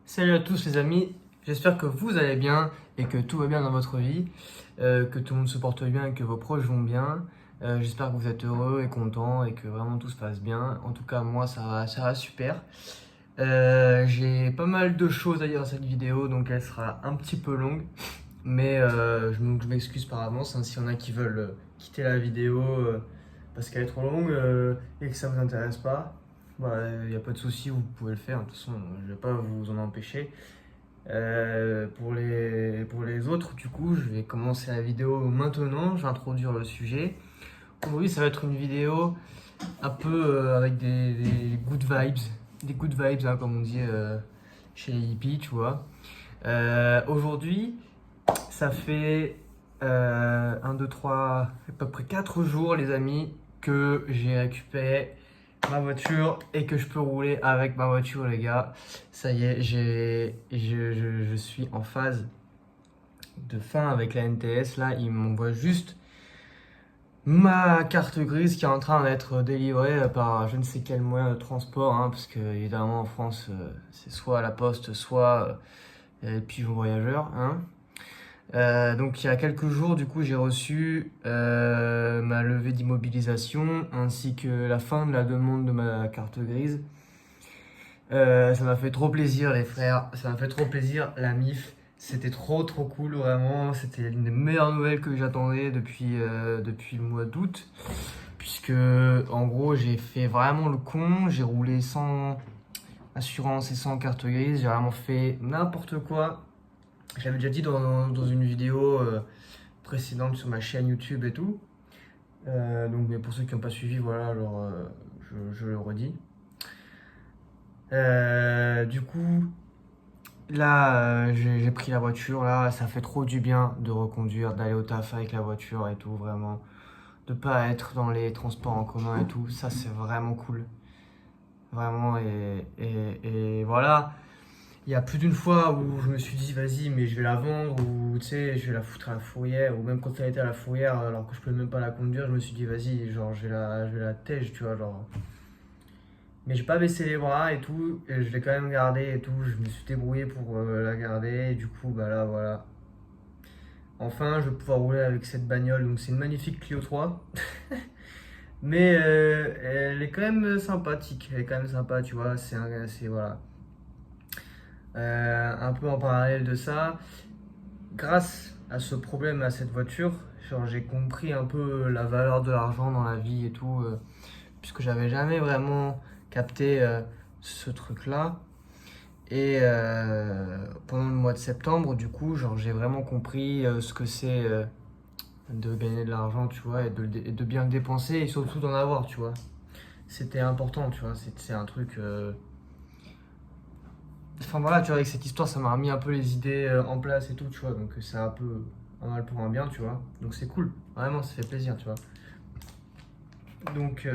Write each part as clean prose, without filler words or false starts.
Salut à tous les amis, j'espère que vous allez bien et que tout va bien dans votre vie, que tout le monde se porte bien et que vos proches vont bien. J'espère que vous êtes heureux et contents et que vraiment tout se passe bien. En tout cas, moi ça va super. J'ai pas mal de choses à dire dans cette vidéo, donc elle sera un petit peu longue, mais je m'excuse par avance hein, s'il y en a qui veulent quitter la vidéo parce qu'elle est trop longue et que ça vous intéresse pas. Il n'y a pas de souci, vous pouvez le faire. De toute façon, je vais pas vous en empêcher. Pour les autres, du coup, je vais commencer la vidéo maintenant. Je vais introduire le sujet. Aujourd'hui, ça va être une vidéo un peu avec des good vibes. Des good vibes, hein, comme on dit chez les hippies, tu vois. Aujourd'hui, ça fait 1, 2, 3, à peu près 4 jours, les amis, que j'ai récupéré ma voiture et que je peux rouler avec ma voiture, les gars. Ça y est, je suis en phase de fin avec la NTS. Là, ils m'envoient juste ma carte grise qui est en train d'être délivrée par je ne sais quel moyen de transport, hein, parce que évidemment en France, c'est soit la poste, soit les pigeons voyageurs, hein. Donc il y a quelques jours, du coup, j'ai reçu ma levée d'immobilisation ainsi que la fin de la demande de ma carte grise. Ça m'a fait trop plaisir, les frères. Ça m'a fait trop plaisir, la MIF. C'était trop cool, vraiment. C'était l'une des meilleures nouvelles que j'attendais depuis le mois d'août. Puisque, en gros, j'ai fait vraiment le con. J'ai roulé sans assurance et sans carte grise. J'ai vraiment fait n'importe quoi. Je l'avais déjà dit dans une vidéo précédente sur ma chaîne YouTube et tout. Donc, mais pour ceux qui n'ont pas suivi, voilà, alors je le redis. Du coup, là, j'ai pris la voiture. Là, ça fait trop du bien de reconduire, d'aller au taf avec la voiture et tout, vraiment. De pas être dans les transports en commun et tout. Ça, c'est vraiment cool. Vraiment. Et voilà. Il y a plus d'une fois où je me suis dit, vas-y, mais je vais la vendre ou tu sais, je vais la foutre à la fourrière. Ou même quand elle était à la fourrière, alors que je peux même pas la conduire, je me suis dit, vas-y, genre, je vais la tège, tu vois, genre. Mais j'ai pas baissé les bras et tout, et je l'ai quand même gardé et tout. Je me suis débrouillé pour la garder. Et du coup, bah là, voilà. Enfin, je vais pouvoir rouler avec cette bagnole. Donc, c'est une magnifique Clio 3. Mais elle est quand même sympathique. Elle est quand même sympa, tu vois. Voilà. Un peu en parallèle de ça, grâce à ce problème, à cette voiture, genre, j'ai compris un peu la valeur de l'argent dans la vie et tout. Puisque j'avais jamais vraiment capté ce truc-là. Et pendant le mois de septembre, du coup, genre, j'ai vraiment compris ce que c'est de gagner de l'argent, tu vois, et de bien le dépenser et surtout d'en avoir, tu vois. C'était important, tu vois, c'est un truc. Enfin voilà, tu vois, avec cette histoire, ça m'a remis un peu les idées en place et tout, tu vois, donc c'est un peu un mal pour un bien, tu vois. Donc c'est cool, vraiment, ça fait plaisir, tu vois. Donc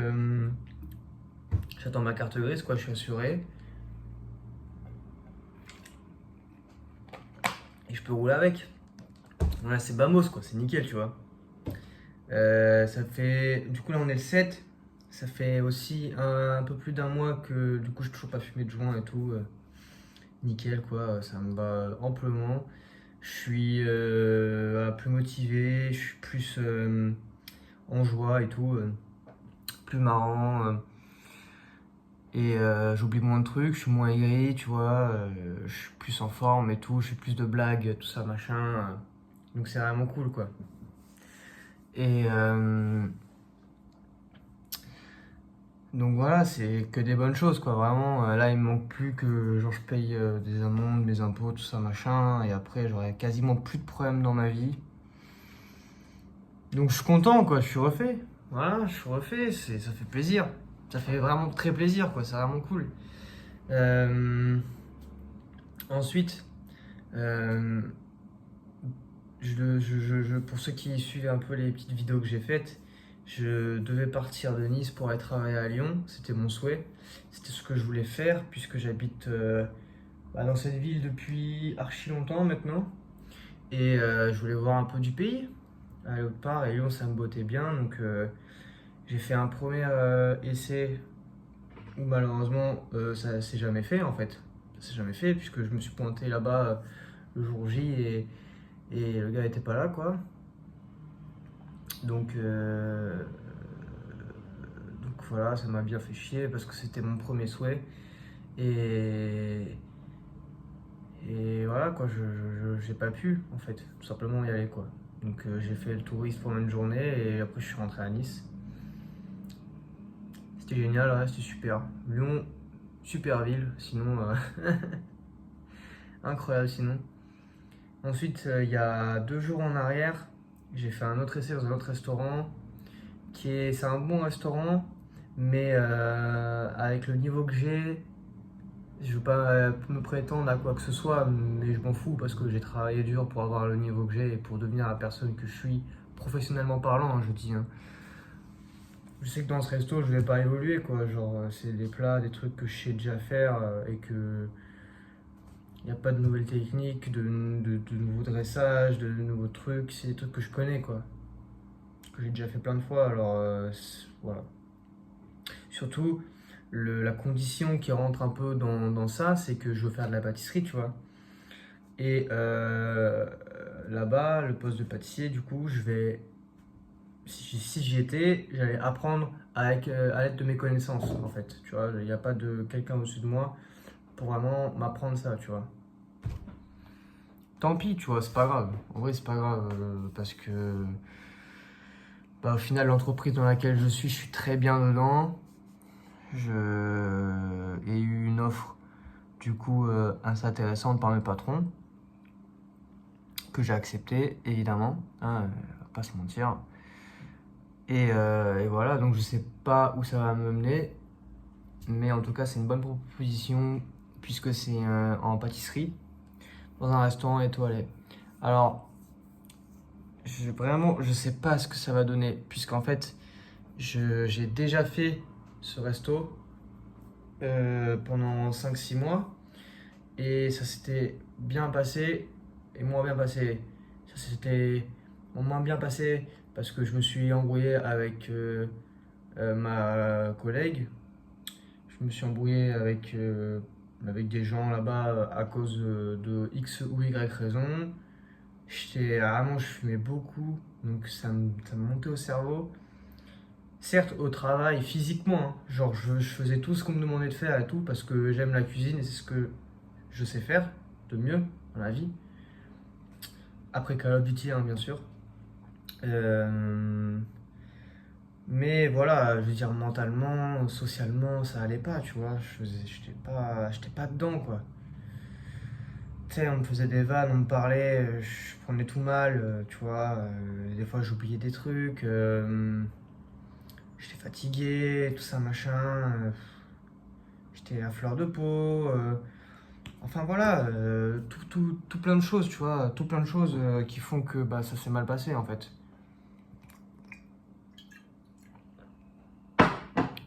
j'attends ma carte grise, quoi, je suis assuré. Et je peux rouler avec. Voilà, c'est Bamos, quoi, c'est nickel, tu vois. Ça fait. Du coup, là, on est le 7. Ça fait aussi un peu plus d'un mois que du coup, je n'ai toujours pas fumé de joint et tout. Nickel, quoi. Ça me va amplement. Je suis voilà, plus motivé. Je suis plus en joie et tout. Plus marrant. Et j'oublie moins de trucs. Je suis moins aigri, tu vois. Je suis plus en forme et tout. Je fais plus de blagues, tout ça, machin. Donc, c'est vraiment cool, quoi. Et. Donc voilà, c'est que des bonnes choses, quoi. Vraiment, là, il me manque plus que genre je paye des amendes, mes impôts, tout ça, machin. Et après, j'aurai quasiment plus de problèmes dans ma vie. Donc je suis content, quoi. Je suis refait. Voilà, je suis refait. Ça fait plaisir. Ça fait vraiment très plaisir, quoi. C'est vraiment cool. Euh, Ensuite, euh, pour ceux qui suivent un peu les petites vidéos que j'ai faites, je devais partir de Nice pour aller travailler à Lyon. C'était mon souhait. C'était ce que je voulais faire puisque j'habite dans cette ville depuis archi longtemps maintenant. Et je voulais voir un peu du pays, aller autre part. Et Lyon, ça me bottait bien. Donc j'ai fait un premier essai où malheureusement ça s'est jamais fait en fait. s'est jamais fait, puisque je me suis pointé là-bas le jour J et le gars était pas là, quoi. Donc, donc voilà, ça m'a bien fait chier parce que c'était mon premier souhait. Et, et voilà, quoi, j'ai pas pu, en fait, tout simplement y aller, quoi. Donc j'ai fait le touriste pendant une journée et après je suis rentré à Nice. C'était génial, ouais, c'était super. Lyon, super ville, sinon incroyable sinon. Ensuite, il y a 2 jours en arrière, j'ai fait un autre essai dans un autre restaurant c'est un bon restaurant, mais avec le niveau que j'ai, je veux pas me prétendre à quoi que ce soit, mais je m'en fous parce que j'ai travaillé dur pour avoir le niveau que j'ai et pour devenir la personne que je suis professionnellement parlant, hein, je dis, hein. Je sais que dans ce resto, je vais pas évoluer, quoi. Genre, c'est des plats, des trucs que je sais déjà faire et que il n'y a pas de nouvelles techniques, de nouveaux dressages, de nouveaux trucs. C'est des trucs que je connais, quoi. Que j'ai déjà fait plein de fois, alors voilà. Surtout, la condition qui rentre un peu dans ça, c'est que je veux faire de la pâtisserie, tu vois. Et là-bas, le poste de pâtissier, du coup, si j'y étais, j'allais apprendre à l'aide de mes connaissances, en fait. Tu vois, il n'y a pas de quelqu'un au-dessus de moi pour vraiment m'apprendre ça, tu vois. Tant pis, tu vois, c'est pas grave. En vrai, c'est pas grave parce que bah, au final, l'entreprise dans laquelle je suis très bien dedans. Je ai eu une offre du coup assez intéressante par mes patrons que j'ai accepté évidemment, hein, on va pas se mentir. Et voilà, donc je sais pas où ça va me mener, mais en tout cas c'est une bonne proposition puisque c'est en pâtisserie dans un restaurant étoilé. Alors vraiment je sais pas ce que ça va donner puisqu'en fait j'ai déjà fait ce resto pendant 5 6 mois. Et ça s'était bien passé et moins bien passé. Ça s'était moins bien passé parce que je me suis embrouillé avec ma collègue. Je me suis embrouillé avec des gens là-bas à cause de X ou Y raison. Je fumais beaucoup, donc ça me montait au cerveau. Certes, au travail, physiquement, hein, genre je faisais tout ce qu'on me demandait de faire et tout parce que j'aime la cuisine et c'est ce que je sais faire de mieux dans la vie. Après Call of Duty, hein, bien sûr. Euh, mais voilà, je veux dire, mentalement, socialement, ça allait pas, tu vois. J'étais pas dedans, quoi. Tu sais, on me faisait des vannes, on me parlait, je prenais tout mal, tu vois. Des fois, j'oubliais des trucs. J'étais fatigué, tout ça, machin. J'étais à fleur de peau. Enfin voilà, tout plein de choses, tu vois, tout plein de choses qui font que bah, ça s'est mal passé en fait.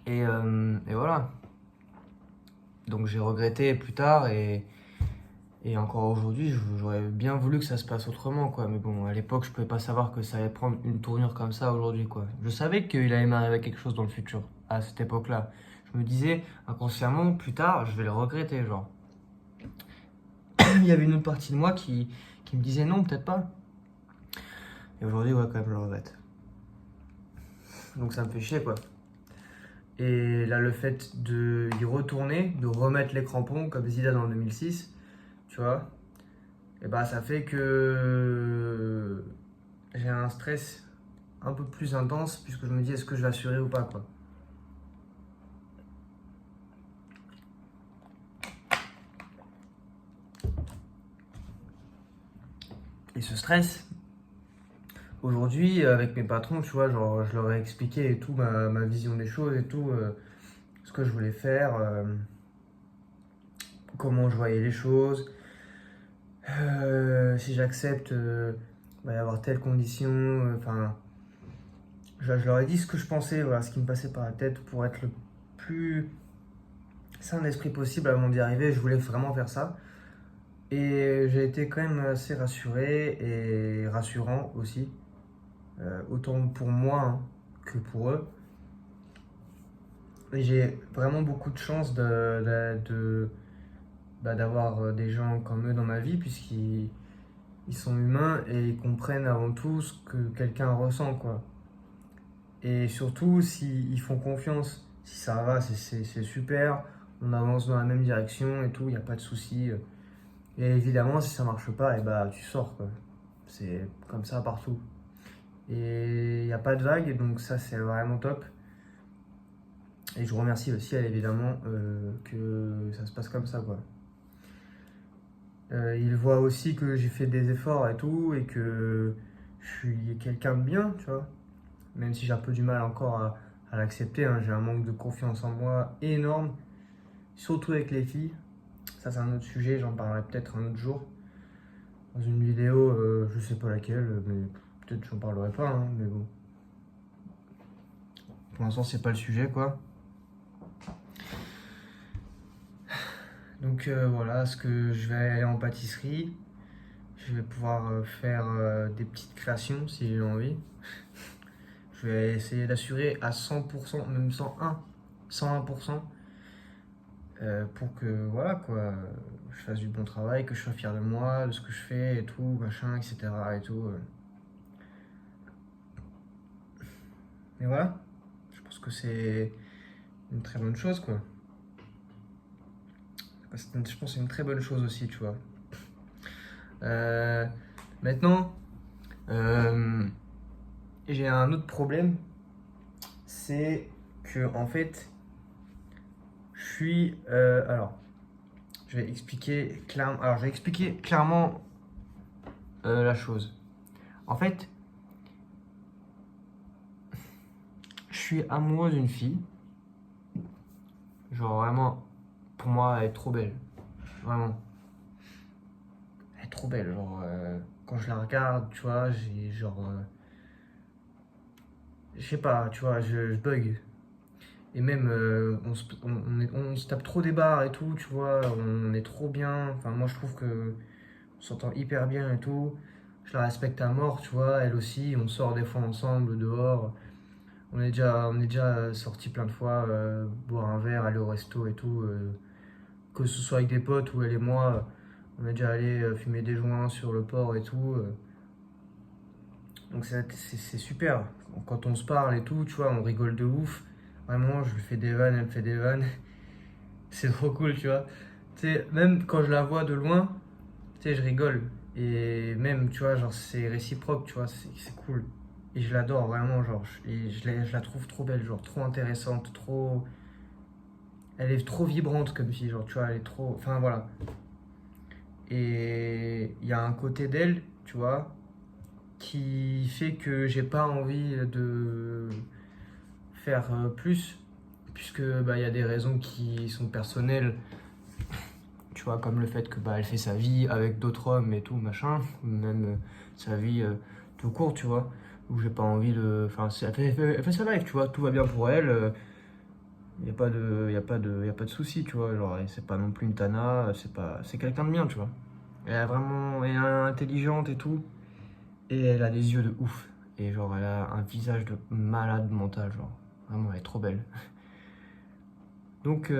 Et voilà. Donc j'ai regretté plus tard et encore aujourd'hui, j'aurais bien voulu que ça se passe autrement, quoi. Mais bon, à l'époque, je pouvais pas savoir que ça allait prendre une tournure comme ça aujourd'hui, quoi. Je savais qu'il allait m'arriver quelque chose dans le futur, à cette époque-là. Je me disais, inconsciemment, plus tard, je vais le regretter, genre. Il y avait une autre partie de moi qui me disait non, peut-être pas. Et aujourd'hui, ouais, quand même, je le regrette. Donc ça me fait chier, quoi. Et là, le fait d'y retourner, de remettre les crampons comme Zidane en 2006, tu vois, et bah ça fait que j'ai un stress un peu plus intense puisque je me dis est-ce que je vais assurer ou pas, quoi. Et ce stress, aujourd'hui, avec mes patrons, tu vois, genre, je leur ai expliqué et tout, ma vision des choses et tout, ce que je voulais faire, comment je voyais les choses. Si j'accepte, il va y avoir telle condition, enfin, je leur ai dit ce que je pensais, voilà, ce qui me passait par la tête pour être le plus sain d'esprit possible avant d'y arriver. Je voulais vraiment faire ça. Et j'ai été quand même assez rassuré et rassurant aussi, autant pour moi hein, que pour eux. Et j'ai vraiment beaucoup de chance d'avoir des gens comme eux dans ma vie, puisqu'ils sont humains et ils comprennent avant tout ce que quelqu'un ressent, quoi. Et surtout, s'ils font confiance, si ça va, c'est super, on avance dans la même direction et tout, il n'y a pas de souci. Et évidemment, si ça marche pas, et bah tu sors, quoi. C'est comme ça partout. Et il n'y a pas de vague, donc ça c'est vraiment top. Et je remercie le ciel évidemment que ça se passe comme ça, quoi. Il voit aussi que j'ai fait des efforts et tout, et que je suis quelqu'un de bien, tu vois. Même si j'ai un peu du mal encore à l'accepter, hein. J'ai un manque de confiance en moi énorme, surtout avec les filles. Ça c'est un autre sujet, j'en parlerai peut-être un autre jour. Dans une vidéo, je sais pas laquelle, mais peut-être j'en parlerai pas, hein, mais bon. Pour l'instant c'est pas le sujet, quoi. Donc voilà, ce que je vais aller en pâtisserie. Je vais pouvoir faire des petites créations si j'ai envie. Je vais essayer d'assurer à 100%, même 101%, pour que voilà quoi, je fasse du bon travail, que je sois fier de moi, de ce que je fais et tout, machin, etc. et tout. Mais voilà, je pense que c'est une très bonne chose, quoi. Je pense que c'est une très bonne chose aussi, tu vois. Euh, Maintenant, j'ai un autre problème, c'est que en fait, alors, je vais expliquer clairement la chose. En fait, je suis amoureux d'une fille. Genre vraiment, pour moi, elle est trop belle. Vraiment. Elle est trop belle. Genre, quand je la regarde, tu vois, j'ai genre. Je sais pas, tu vois, je bug. Et même, on se tape trop des barres et tout, tu vois, on est trop bien. Enfin, moi, je trouve que on s'entend hyper bien et tout. Je la respecte à mort, tu vois, elle aussi. On sort des fois ensemble dehors. On est déjà sortis plein de fois, boire un verre, aller au resto et tout. Que ce soit avec des potes ou elle et moi, on est déjà allé fumer des joints sur le port et tout. Donc c'est super. Quand on se parle et tout, tu vois, on rigole de ouf. Vraiment, je lui fais des vannes, elle me fait des vannes. C'est trop cool, tu vois. Tu sais, même quand je la vois de loin, tu sais, je rigole. Et même, tu vois, genre, c'est réciproque, tu vois, c'est cool. Et je l'adore vraiment, genre, et je la trouve trop belle, genre, trop intéressante, trop. Elle est trop vibrante comme fille, genre, tu vois, elle est trop. Enfin, voilà. Et il y a un côté d'elle, tu vois, qui fait que j'ai pas envie de faire plus, puisque bah, il y a des raisons qui sont personnelles, tu vois, comme le fait que bah, elle fait sa vie avec d'autres hommes et tout, machin, même sa vie tout court, tu vois, où j'ai pas envie de. Enfin, elle fait sa life, tu vois, tout va bien pour elle. Il n'y a pas de, y a pas de, y a pas de souci, tu vois. Genre, c'est pas non plus une tana, c'est quelqu'un de bien, tu vois. Elle est intelligente et tout. Et elle a des yeux de ouf. Et genre, elle a un visage de malade mental, genre. Vraiment, elle est trop belle. Donc,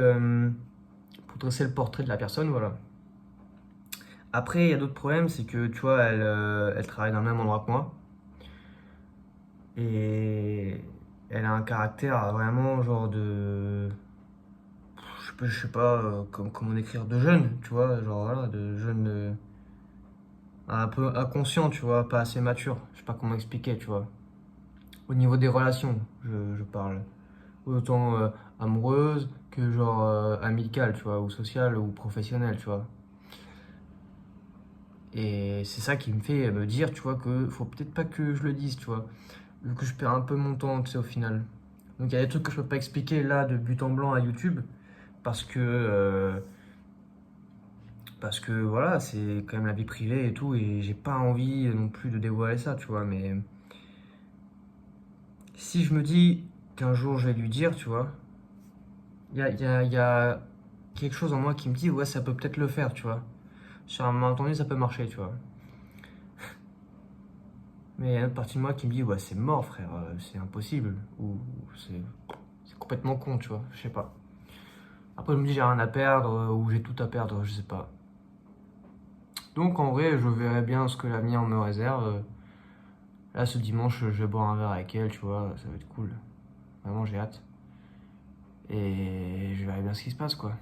pour dresser le portrait de la personne, voilà. Après, il y a d'autres problèmes, c'est que, tu vois, elle travaille dans le même endroit que moi. Et elle a un caractère vraiment, genre de. Je sais pas comment décrire, de jeune, tu vois, genre, voilà, de jeune. Un peu inconscient, tu vois, pas assez mature. Je sais pas comment expliquer, tu vois. Au niveau des relations, je parle. Autant amoureuse que genre amicale, tu vois, ou sociale ou professionnelle, tu vois. Et c'est ça qui me fait me dire, tu vois, que faut peut-être pas que je le dise, tu vois, vu que je perds un peu mon temps, tu sais, au final. Donc il y a des trucs que je peux pas expliquer là de but en blanc à YouTube, parce que, euh, parce que voilà, c'est quand même la vie privée et tout, et j'ai pas envie non plus de dévoiler ça, tu vois, mais si je me dis qu'un jour je vais lui dire, tu vois, il y a quelque chose en moi qui me dit, ouais, ça peut peut-être le faire, tu vois. Sur un malentendu, ça peut marcher, tu vois. Mais il y a une autre partie de moi qui me dit, ouais, c'est mort, frère, c'est impossible. Ou c'est complètement con, tu vois. Je sais pas. Après, je me dis, j'ai rien à perdre ou j'ai tout à perdre, je sais pas. Donc, en vrai, je verrai bien ce que l'avenir me réserve. Là, ce dimanche, je vais boire un verre avec elle, tu vois, ça va être cool. Vraiment, j'ai hâte. Et je verrai bien ce qui se passe, quoi.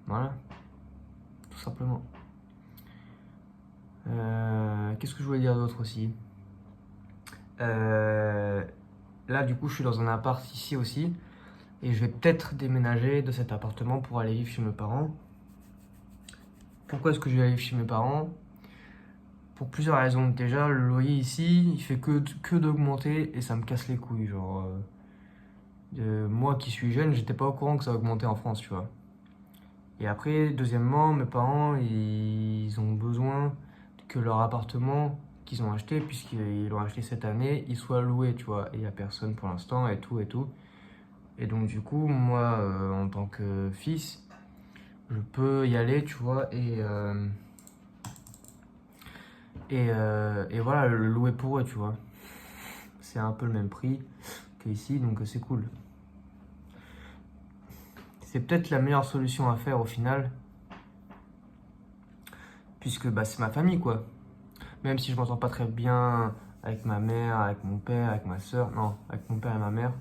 Voilà, tout simplement. Qu'est-ce que je voulais dire d'autre aussi? Là, du coup, je suis dans un appart ici aussi. Et je vais peut-être déménager de cet appartement pour aller vivre chez mes parents. Pourquoi est-ce que je vais aller vivre chez mes parents? Pour plusieurs raisons. Déjà, le loyer ici, il fait que d'augmenter et ça me casse les couilles. Genre, moi qui suis jeune, j'étais pas au courant que ça augmentait en France, tu vois. Et après, deuxièmement, mes parents, ils ont besoin que leur appartement qu'ils ont acheté, puisqu'ils l'ont acheté cette année, il soit loué, tu vois. Et il n'y a personne pour l'instant et tout et tout. Et donc, du coup, moi, en tant que fils, je peux y aller, tu vois, et voilà, le louer pour eux, tu vois. C'est un peu le même prix qu'ici, donc c'est cool. C'est peut-être la meilleure solution à faire au final, puisque bah, c'est ma famille, quoi. Même si je m'entends pas très bien avec ma mère, avec mon père, avec ma soeur, non, avec mon père et ma mère,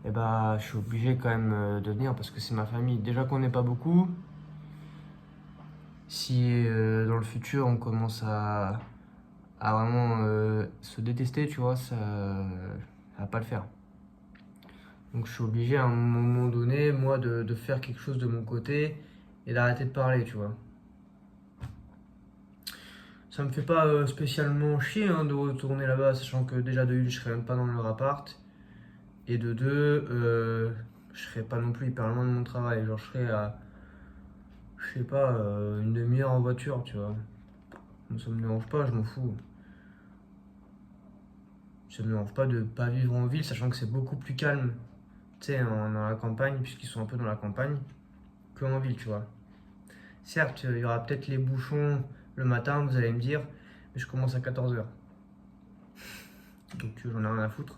et bah je suis obligé quand même de venir parce que c'est ma famille. Déjà qu'on n'est pas beaucoup, si dans le futur on commence à vraiment se détester, tu vois, ça va pas le faire. Donc je suis obligé à un moment donné, moi, de faire quelque chose de mon côté et d'arrêter de parler, tu vois. Ça me fait pas spécialement chier hein, de retourner là-bas, sachant que déjà de une, je serais même pas dans leur appart, et de deux, je serais pas non plus hyper loin de mon travail. Genre je serais à, je sais pas, une demi-heure en voiture, tu vois. Donc, ça me dérange pas, je m'en fous. Ça me dérange pas de pas vivre en ville, sachant que c'est beaucoup plus calme, tu sais, dans la campagne, puisqu'ils sont un peu dans la campagne, qu'en ville, tu vois. Certes, il y aura peut-être les bouchons le matin, vous allez me dire, mais je commence à 14h. Donc j'en ai rien à foutre.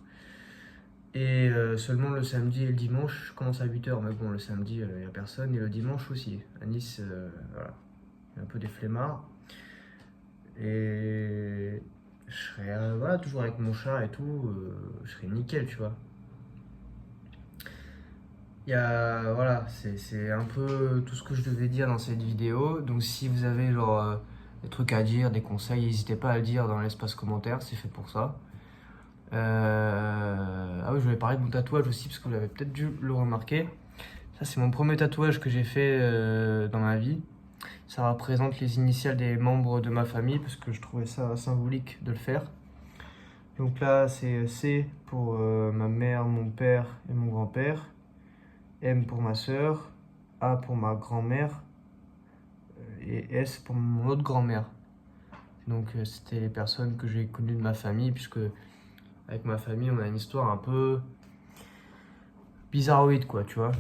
Et seulement le samedi et le dimanche, je commence à 8h. Mais bon, le samedi, il n'y a personne. Et le dimanche aussi. À Nice, voilà. Il y a un peu des flemmards. Et je serai voilà, toujours avec mon chat et tout. Je serai nickel, tu vois. Voilà, c'est un peu tout ce que je devais dire dans cette vidéo. Donc si vous avez genre des trucs à dire, des conseils, n'hésitez pas à le dire dans l'espace commentaire, c'est fait pour ça. Ah oui, je voulais parler de mon tatouage aussi parce que vous avez peut-être dû le remarquer. Ça, c'est mon premier tatouage que j'ai fait dans ma vie. Ça représente les initiales des membres de ma famille parce que je trouvais ça symbolique de le faire. Donc là, c'est C pour ma mère, mon père et mon grand-père. M pour ma soeur. A pour ma grand-mère. Et S pour mon autre grand-mère. Donc c'était les personnes que j'ai connues de ma famille puisque avec ma famille, on a une histoire un peu bizarroïde, quoi, tu vois.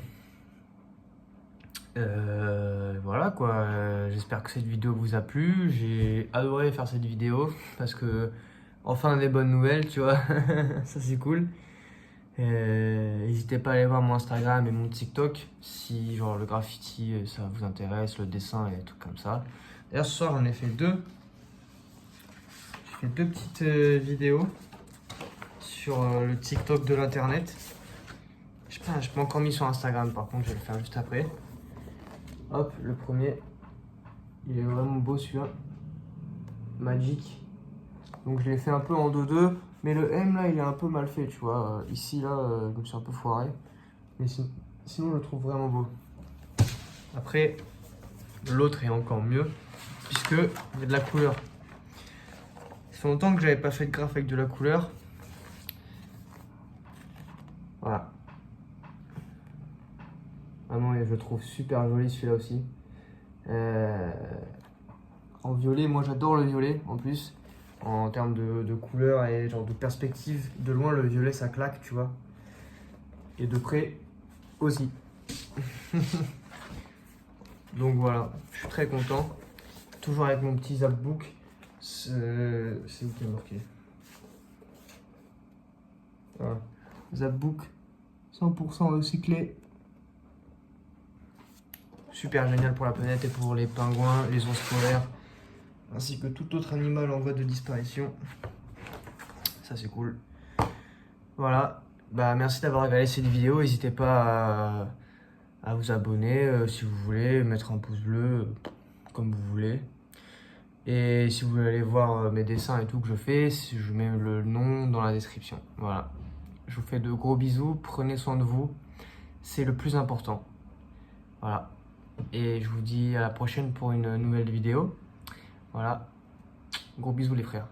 Voilà quoi, j'espère que cette vidéo vous a plu. J'ai adoré faire cette vidéo parce que enfin des bonnes nouvelles, tu vois. Ça c'est cool. N'hésitez pas à aller voir mon Instagram et mon TikTok si genre le graffiti ça vous intéresse, le dessin et tout comme ça. D'ailleurs ce soir j'en ai fait deux. J'ai fait deux petites vidéos sur le TikTok de l'internet. Je sais pas, je pas encore mis sur Instagram par contre, je vais le faire juste après. Hop, le premier. Il est vraiment beau celui-là. Magic. Donc je l'ai fait un peu en 2-2. Mais le M là, il est un peu mal fait, tu vois. Ici, là, je me suis un peu foiré. Mais sinon, je le trouve vraiment beau. Après, l'autre est encore mieux. Puisque il y a de la couleur. Ça fait longtemps que j'avais pas fait de graphe avec de la couleur. Voilà. Vraiment, je le trouve super joli celui-là aussi. En violet, moi j'adore le violet en plus. En termes de couleur et genre de perspective, de loin le violet ça claque, tu vois. Et de près aussi. Donc voilà, je suis très content. Toujours avec mon petit Zapbook. C'est où qui est marqué? Voilà. Zapbook 100% recyclé. super génial pour la planète et pour les pingouins, les ours polaires, ainsi que tout autre animal en voie de disparition. Ça c'est cool. Voilà, bah merci d'avoir regardé cette vidéo, n'hésitez pas à vous abonner si vous voulez, mettre un pouce bleu, comme vous voulez. Et si vous voulez aller voir mes dessins et tout que je fais, je mets le nom dans la description. Voilà. Je vous fais de gros bisous, prenez soin de vous, c'est le plus important. Voilà. Et je vous dis à la prochaine pour une nouvelle vidéo. Voilà. Gros bisous les frères.